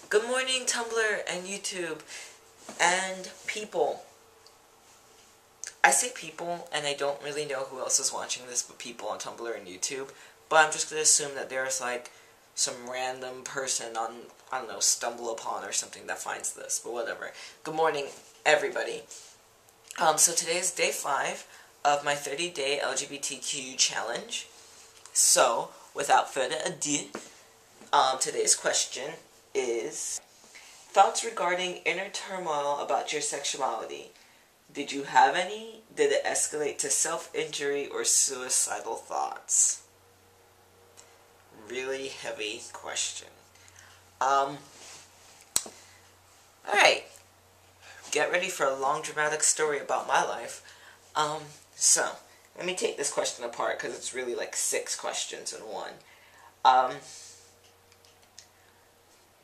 Good morning, Tumblr and YouTube and people. I say people, and I don't really know who else is watching this but people on Tumblr and YouTube, but I'm just going to assume that there's like some random person on, I don't know, Stumble Upon or something that finds this, but whatever. Good morning, everybody. So today is day 5 of my 30-day LGBTQ challenge. So, without further ado, today's question is thoughts regarding inner turmoil about your sexuality. Did you have any? Did it escalate to self-injury or suicidal thoughts? Really heavy question. Alright. Get ready for a long dramatic story about my life. So, let me take this question apart because it's really like 6 questions in one.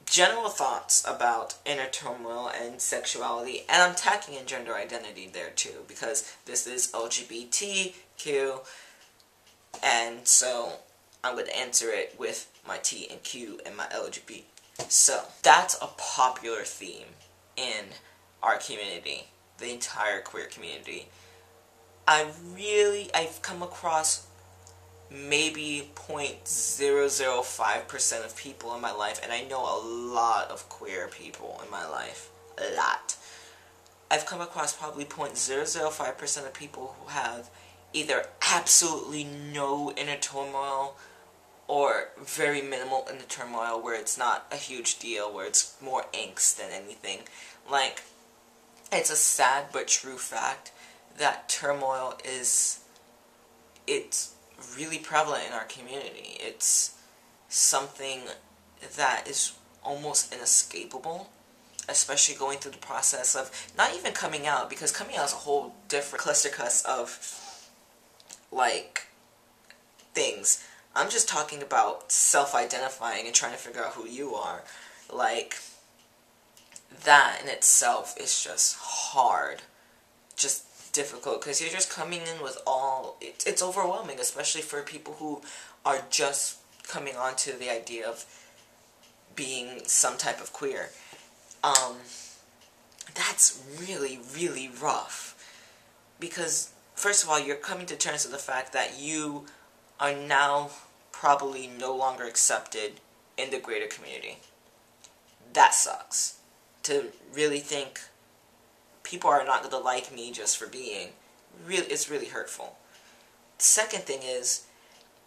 General thoughts about inner turmoil and sexuality, and I'm tacking in gender identity there too, because this is LGBTQ, and so I'm going to answer it with my T and Q and my LGBT. So, that's a popular theme in our community, the entire queer community. I've come across maybe 0.005% of people in my life, and I know a lot of queer people in my life. A lot. I've come across probably 0.005% of people who have either absolutely no inner turmoil or very minimal inner turmoil where it's not a huge deal, where it's more angst than anything. Like, it's a sad but true fact that turmoil it's really prevalent in our community. It's something that is almost inescapable, especially going through the process of not even coming out, because coming out is a whole different clustercuss of, like, things. I'm just talking about self-identifying and trying to figure out who you are. Like, that in itself is just hard. Just difficult, because you're just coming in with all, it's overwhelming, especially for people who are just coming onto the idea of being some type of queer. That's really, really rough, because first of all, you're coming to terms with the fact that you are now probably no longer accepted in the greater community. That sucks. To really think people are not going to like me just for being, it's really hurtful. Second thing is,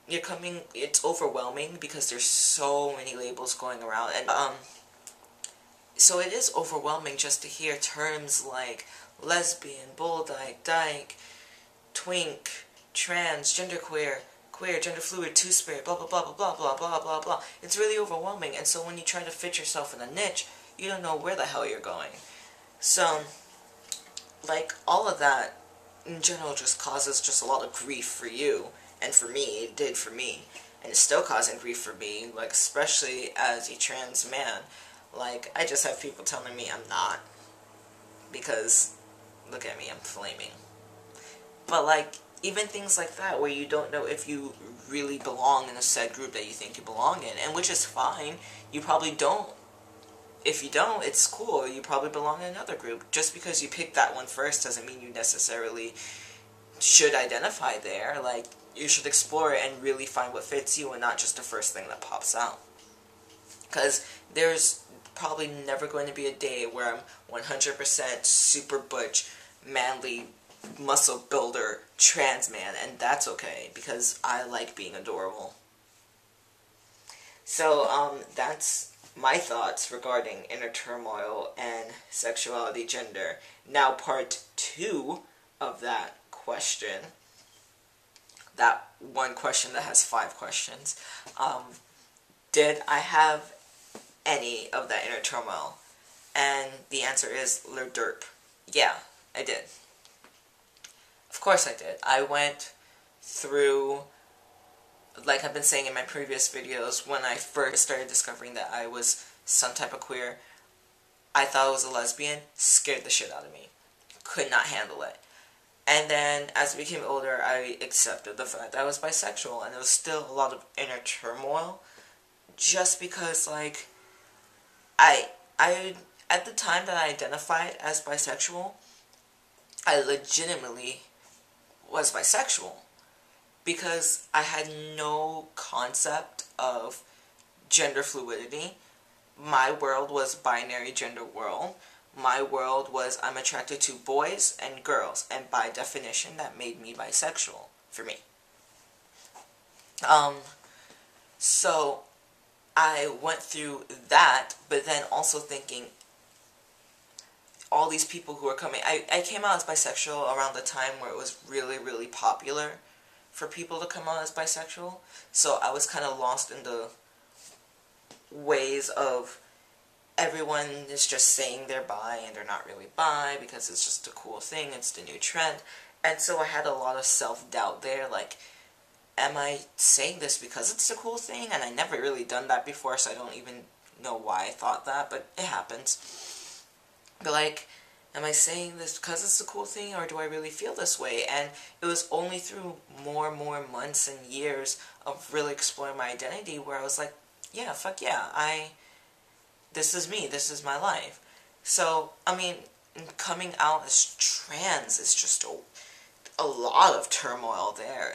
it's overwhelming because there's so many labels going around, and so it is overwhelming just to hear terms like lesbian, bull dyke, twink, trans, genderqueer, queer, gender fluid, two-spirit, blah blah blah blah blah blah blah blah. It's really overwhelming, and so when you try to fit yourself in a niche, you don't know where the hell you're going. So, like, all of that, in general, just causes just a lot of grief for you, and for me, it did for me, and it's still causing grief for me, like, especially as a trans man. Like, I just have people telling me I'm not, because, look at me, I'm flaming. But, like, even things like that, where you don't know if you really belong in a said group that you think you belong in, and which is fine, you probably don't. If you don't, it's cool, you probably belong in another group. Just because you picked that one first doesn't mean you necessarily should identify there. Like, you should explore it and really find what fits you and not just the first thing that pops out. Because there's probably never going to be a day where I'm 100% super butch, manly, muscle builder, trans man, and that's okay, because I like being adorable. So, that's my thoughts regarding inner turmoil and sexuality, gender. Now, part 2 of that question, that one question that has 5 questions, did I have any of that inner turmoil? And the answer is derp. Yeah, I did. Of course I did. I went through, like I've been saying in my previous videos, when I first started discovering that I was some type of queer, I thought I was a lesbian, scared the shit out of me. Could not handle it. And then, as I became older, I accepted the fact that I was bisexual, and there was still a lot of inner turmoil, just because, like, I at the time that I identified as bisexual, I legitimately was bisexual because I had no concept of gender fluidity. My world was binary gender world. My world was I'm attracted to boys and girls, and by definition that made me bisexual for me. So I went through that, but then also thinking all these people who are coming, I came out as bisexual around the time where it was really, really popular for people to come out as bisexual, so I was kind of lost in the ways of everyone is just saying they're bi and they're not really bi because it's just a cool thing, it's the new trend, and so I had a lot of self-doubt there, like, am I saying this because it's a cool thing? And I never really done that before, so I don't even know why I thought that, but it happens. But like, am I saying this because it's a cool thing, or do I really feel this way? And it was only through more and more months and years of really exploring my identity where I was like, yeah, fuck yeah, this is me, this is my life. So, I mean, coming out as trans is just a lot of turmoil there,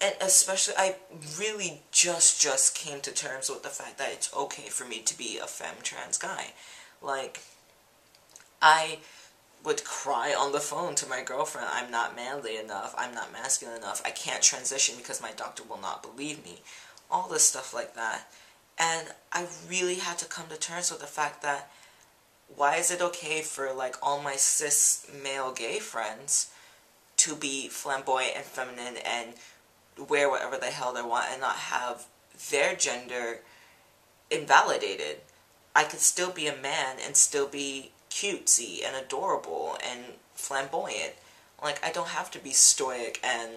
and especially, I really just came to terms with the fact that it's okay for me to be a femme-trans guy. Like, I would cry on the phone to my girlfriend, I'm not manly enough, I'm not masculine enough, I can't transition because my doctor will not believe me. All this stuff like that. And I really had to come to terms with the fact that, why is it okay for, like, all my cis male gay friends to be flamboyant and feminine and wear whatever the hell they want and not have their gender invalidated? I could still be a man and still be cutesy and adorable and flamboyant. Like, I don't have to be stoic and,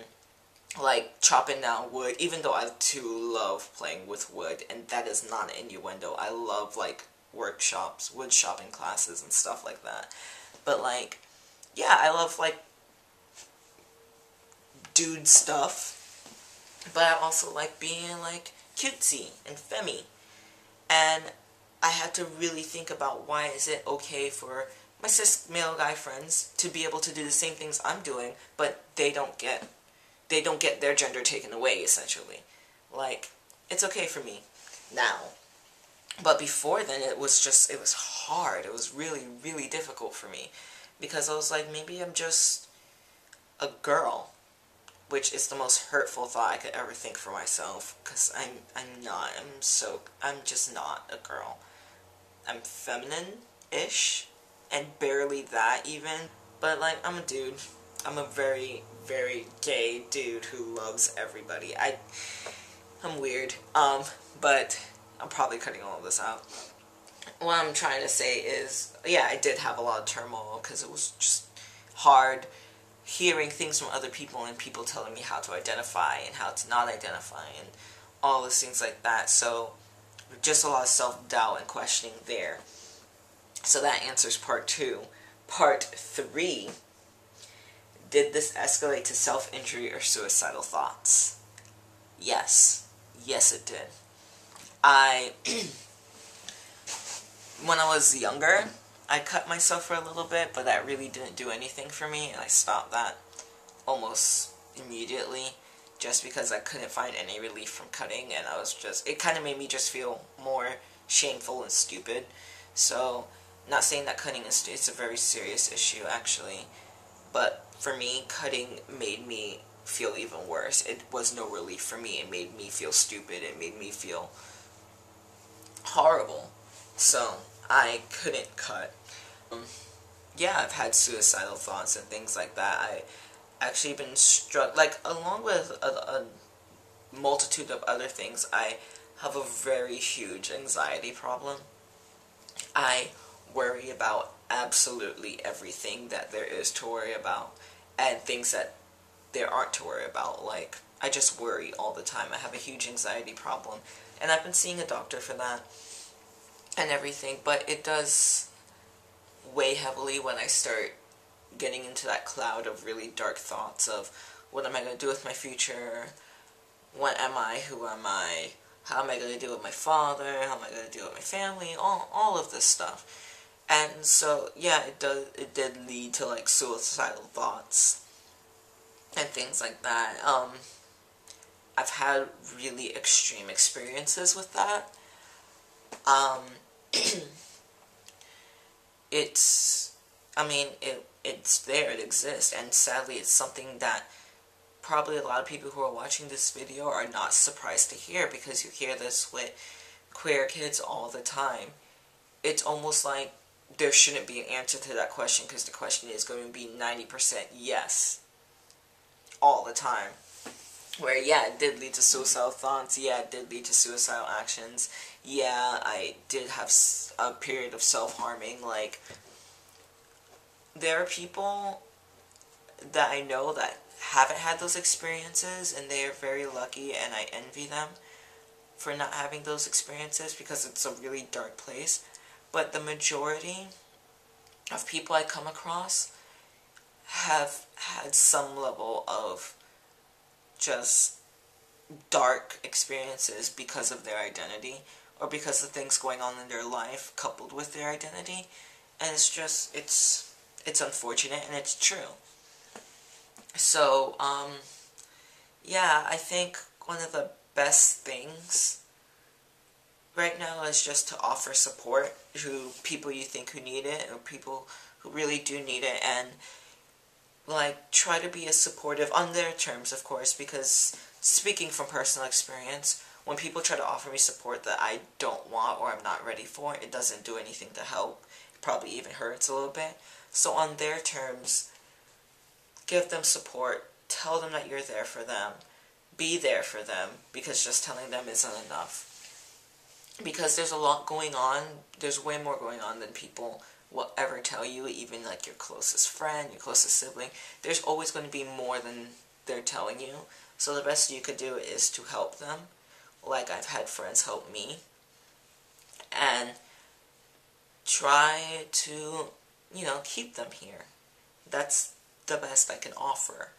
like, chopping down wood, even though I too love playing with wood, and that is not an innuendo. I love, like, workshops, wood shopping classes and stuff like that. But, like, yeah, I love, like, dude stuff. But I also like being, like, cutesy and femmy. And I had to really think about, why is it okay for my cis male guy friends to be able to do the same things I'm doing, but they don't get their gender taken away, essentially. Like, it's okay for me now. But before then, it was hard. It was really, really difficult for me. Because I was like, maybe I'm just a girl. Which is the most hurtful thought I could ever think for myself, because I'm just not a girl. I'm feminine-ish, and barely that even, but like, I'm a dude. I'm a very, very gay dude who loves everybody. I'm weird, but I'm probably cutting all of this out. What I'm trying to say is, yeah, I did have a lot of turmoil, because it was just hard hearing things from other people and people telling me how to identify and how to not identify and all those things like that. So just a lot of self-doubt and questioning there. So that answers part 2. Part 3, did this escalate to self-injury or suicidal thoughts? Yes. Yes, it did. When I was younger, I cut myself for a little bit, but that really didn't do anything for me, and I stopped that almost immediately, just because I couldn't find any relief from cutting, and it kind of made me just feel more shameful and stupid. So, not saying that cutting it's a very serious issue, actually, but for me, cutting made me feel even worse. It was no relief for me. It made me feel stupid. It made me feel horrible. So, I couldn't cut. Yeah, I've had suicidal thoughts and things like that. I actually been struck, like, along with a multitude of other things, I have a very huge anxiety problem. I worry about absolutely everything that there is to worry about, and things that there aren't to worry about. Like, I just worry all the time. I have a huge anxiety problem, and I've been seeing a doctor for that and everything, but it does weigh heavily when I start getting into that cloud of really dark thoughts of, what am I going to do with my future? What am I? Who am I? How am I going to deal with my father? How am I going to deal with my family? All of this stuff. And so, yeah, it did lead to, like, suicidal thoughts and things like that. I've had really extreme experiences with that. It's there, it exists, and sadly it's something that probably a lot of people who are watching this video are not surprised to hear, because you hear this with queer kids all the time. It's almost like there shouldn't be an answer to that question, because the question is going to be 90% yes all the time. Where, yeah, it did lead to suicidal thoughts, yeah, it did lead to suicidal actions, yeah, I did have a period of self-harming. Like, there are people that I know that haven't had those experiences, and they are very lucky, and I envy them for not having those experiences, because it's a really dark place. But the majority of people I come across have had some level of just dark experiences because of their identity, or because of things going on in their life coupled with their identity. And it's unfortunate, and it's true. So, yeah, I think one of the best things right now is just to offer support to people you think who need it, or people who really do need it, and, like, try to be as supportive on their terms, of course, because speaking from personal experience, when people try to offer me support that I don't want or I'm not ready for, it doesn't do anything to help. It probably even hurts a little bit. So on their terms, give them support, tell them that you're there for them, be there for them, because just telling them isn't enough. Because there's a lot going on, there's way more going on than people will ever tell you, even like your closest friend, your closest sibling. There's always going to be more than they're telling you. So the best you could do is to help them, like I've had friends help me, and try to, keep them here. That's the best I can offer.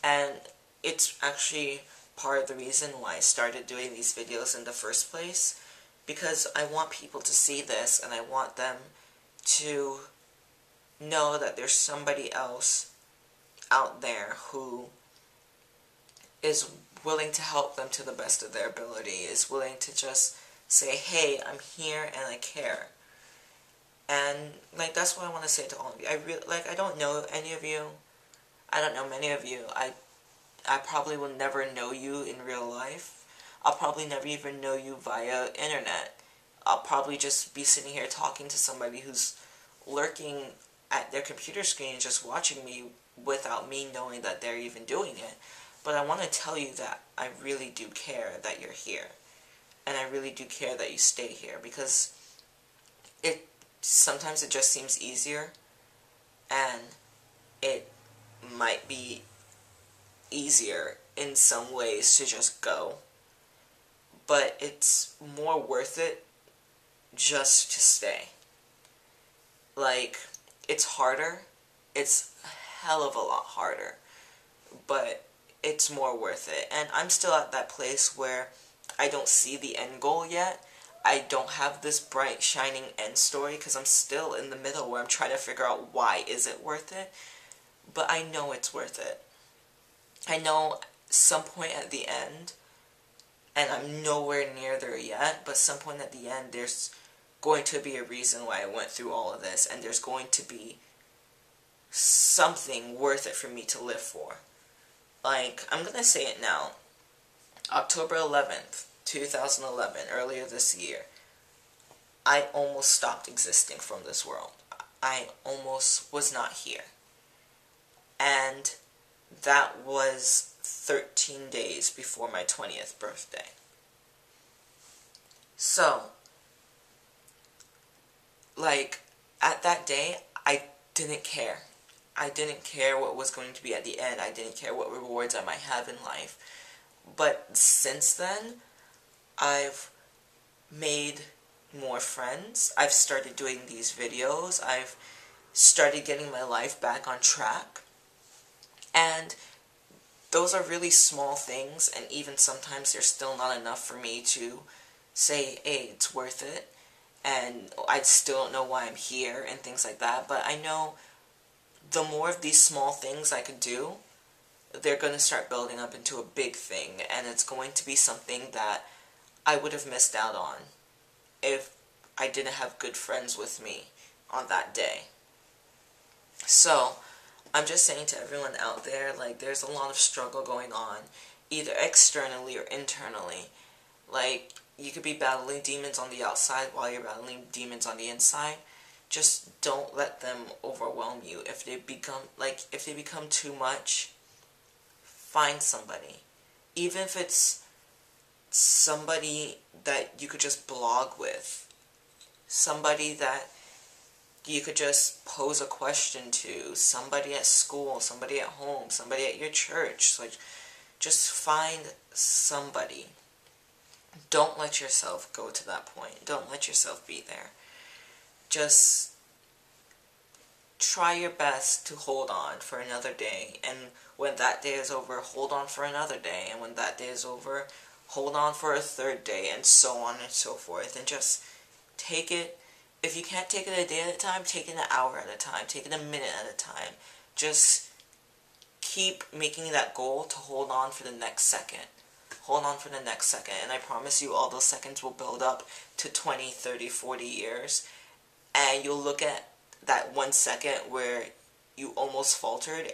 And it's actually part of the reason why I started doing these videos in the first place, because I want people to see this, and I want them to know that there's somebody else out there who is willing to help them to the best of their ability, is willing to just say, hey, I'm here and I care. And, like, that's what I want to say to all of you. I don't know any of you. I don't know many of you. I probably will never know you in real life. I'll probably never even know you via internet. I'll probably just be sitting here talking to somebody who's lurking at their computer screen just watching me without me knowing that they're even doing it. But I want to tell you that I really do care that you're here. And I really do care that you stay here, because sometimes it just seems easier, and it might be easier in some ways to just go, but it's more worth it just to stay. Like, it's harder, it's a hell of a lot harder, but it's more worth it. And I'm still at that place where I don't see the end goal yet. I don't have this bright, shining end story, because I'm still in the middle where I'm trying to figure out why is it worth it. But I know it's worth it. I know some point at the end, and I'm nowhere near there yet, but some point at the end there's going to be a reason why I went through all of this, and there's going to be something worth it for me to live for. Like, I'm gonna say it now. October 11th, 2011, earlier this year, I almost stopped existing from this world. I almost was not here. And that was 13 days before my 20th birthday. So, like, at that day, I didn't care. I didn't care what was going to be at the end. I didn't care what rewards I might have in life. But since then, I've made more friends. I've started doing these videos. I've started getting my life back on track. And those are really small things, and even sometimes they're still not enough for me to say, hey, it's worth it, and I still don't know why I'm here, and things like that. But I know the more of these small things I could do, they're going to start building up into a big thing, and it's going to be something that I would have missed out on if I didn't have good friends with me on that day. So, I'm just saying to everyone out there, like, there's a lot of struggle going on, either externally or internally. Like, you could be battling demons on the outside while you're battling demons on the inside. Just don't let them overwhelm you. If they become too much, find somebody. Even if it's somebody that you could just blog with. Somebody that you could just pose a question to. Somebody at school, somebody at home, somebody at your church. Like, just find somebody. Don't let yourself go to that point. Don't let yourself be there. Just try your best to hold on for another day. And when that day is over, hold on for another day. And when that day is over, hold on for a third day, and so on and so forth. And just take it. If you can't take it a day at a time, take it an hour at a time. Take it a minute at a time. Just keep making that goal to hold on for the next second. Hold on for the next second. And I promise you all those seconds will build up to 20, 30, 40 years. And you'll look at that 1 second where you almost faltered.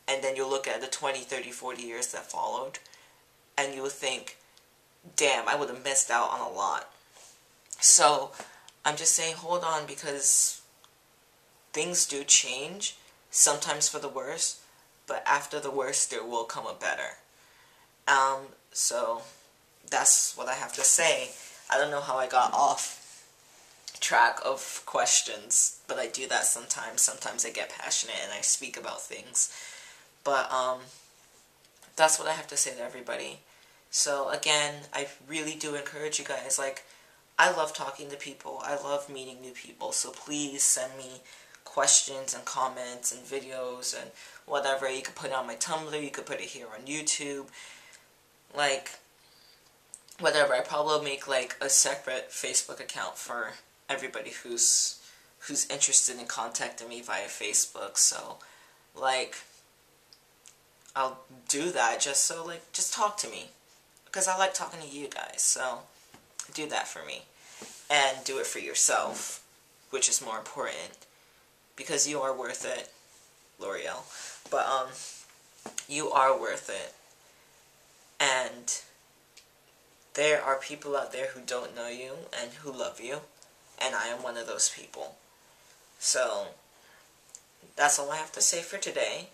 And then you'll look at the 20, 30, 40 years that followed. And you'll think, damn, I would have missed out on a lot. So, I'm just saying hold on, because things do change, sometimes for the worse, but after the worst there will come a better. So that's what I have to say. I don't know how I got off track of questions, but I do that sometimes. Sometimes I get passionate and I speak about things. But that's what I have to say to everybody. So again, I really do encourage you guys, like, I love talking to people. I love meeting new people. So please send me questions and comments and videos and whatever. You could put it on my Tumblr. You could put it here on YouTube. Like, whatever. I probably make, like, a separate Facebook account for everybody who's interested in contacting me via Facebook. So, like, I'll do that just so, like, just talk to me. Because I like talking to you guys. So, do that for me. And do it for yourself, which is more important. Because you are worth it, L'Oreal. But, you are worth it. And there are people out there who don't know you and who love you. And I am one of those people. So, that's all I have to say for today.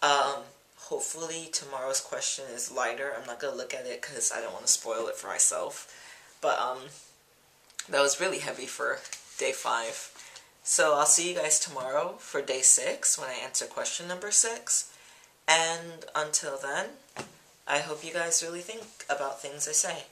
Hopefully tomorrow's question is lighter. I'm not going to look at it because I don't want to spoil it for myself. But, that was really heavy for day 5. So I'll see you guys tomorrow for day 6 when I answer question number 6. And until then, I hope you guys really think about things I say.